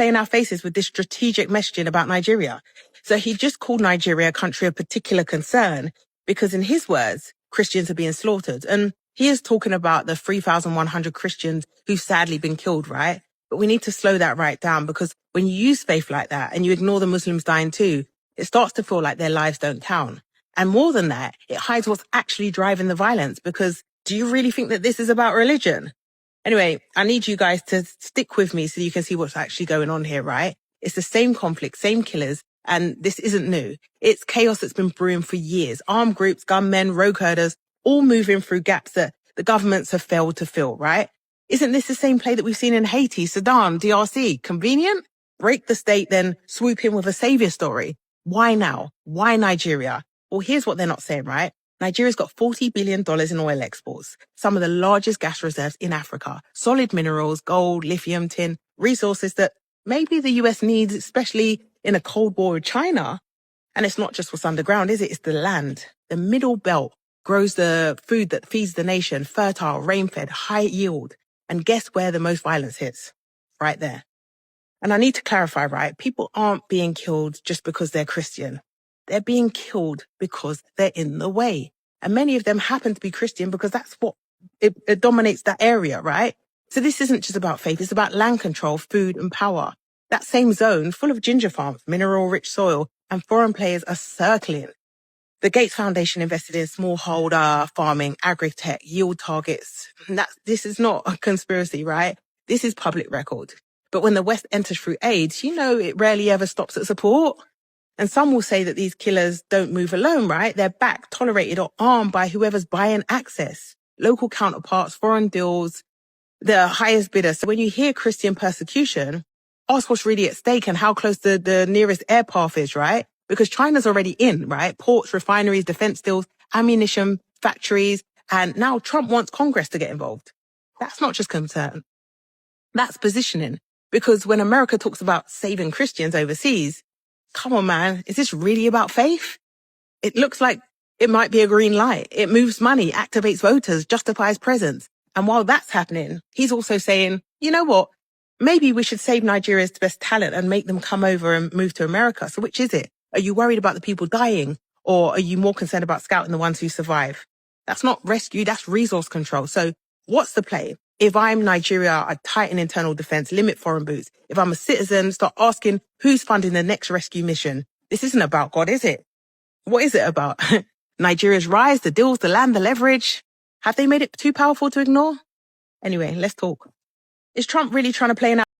play in our faces with this strategic messaging about Nigeria. So he just called Nigeria a country of particular concern because in his words, Christians are being slaughtered. And he is talking about the 3,100 Christians who've sadly been killed, right? But we need to slow that right down because when you use faith like that and you ignore the Muslims dying too, it starts to feel like their lives don't count. And more than that, it hides what's actually driving the violence because do you really think that this is about religion? Anyway, I need you guys to stick with me so you can see what's actually going on here, right? It's the same conflict, same killers, and this isn't new. It's chaos that's been brewing for years. Armed groups, gunmen, rogue herders, all moving through gaps that the governments have failed to fill, right? Isn't this the same play that we've seen in Haiti, Sudan, DRC? Convenient? Break the state, then swoop in with a savior story. Why now? Why Nigeria? Well, here's what they're not saying, right? Nigeria's got $40 billion in oil exports, some of the largest gas reserves in Africa, solid minerals, gold, lithium, tin, resources that maybe the US needs, especially in a Cold War with China. And it's not just what's underground, is it? It's the land. The middle belt grows the food that feeds the nation, fertile, rain-fed, high yield. And guess where the most violence hits? Right there. And I need to clarify, right? People aren't being killed just because they're Christian. They're being killed because they're in the way. And many of them happen to be Christian because that's what it dominates that area, right? So this isn't just about faith. It's about land control, food and power. That same zone full of ginger farms, mineral-rich soil, and foreign players are circling. The Gates Foundation invested in smallholder farming, agri-tech, yield targets. This is not a conspiracy, right? This is public record. But when the West enters through aid, you know it rarely ever stops at support. And some will say that these killers don't move alone, right? They're backed, tolerated, or armed by whoever's buying access. Local counterparts, foreign deals, the highest bidder. So when you hear Christian persecution, ask what's really at stake and how close the nearest air path is, right? Because China's already in, right? Ports, refineries, defense deals, ammunition, factories. And now Trump wants Congress to get involved. That's not just concern. That's positioning. Because when America talks about saving Christians overseas, come on, man, is this really about faith? It looks like it might be a green light. It moves money, activates voters, justifies presence. And while that's happening, he's also saying, you know what? Maybe we should save Nigeria's best talent and make them come over and move to America. So which is it? Are you worried about the people dying? Or are you more concerned about scouting the ones who survive? That's not rescue, that's resource control. So what's the play? If I'm Nigeria, I tighten internal defense, limit foreign boots. If I'm a citizen, start asking who's funding the next rescue mission. This isn't about God, is it? What is it about? Nigeria's rise, the deals, the land, the leverage. Have they made it too powerful to ignore? Anyway, let's talk. Is Trump really trying to play an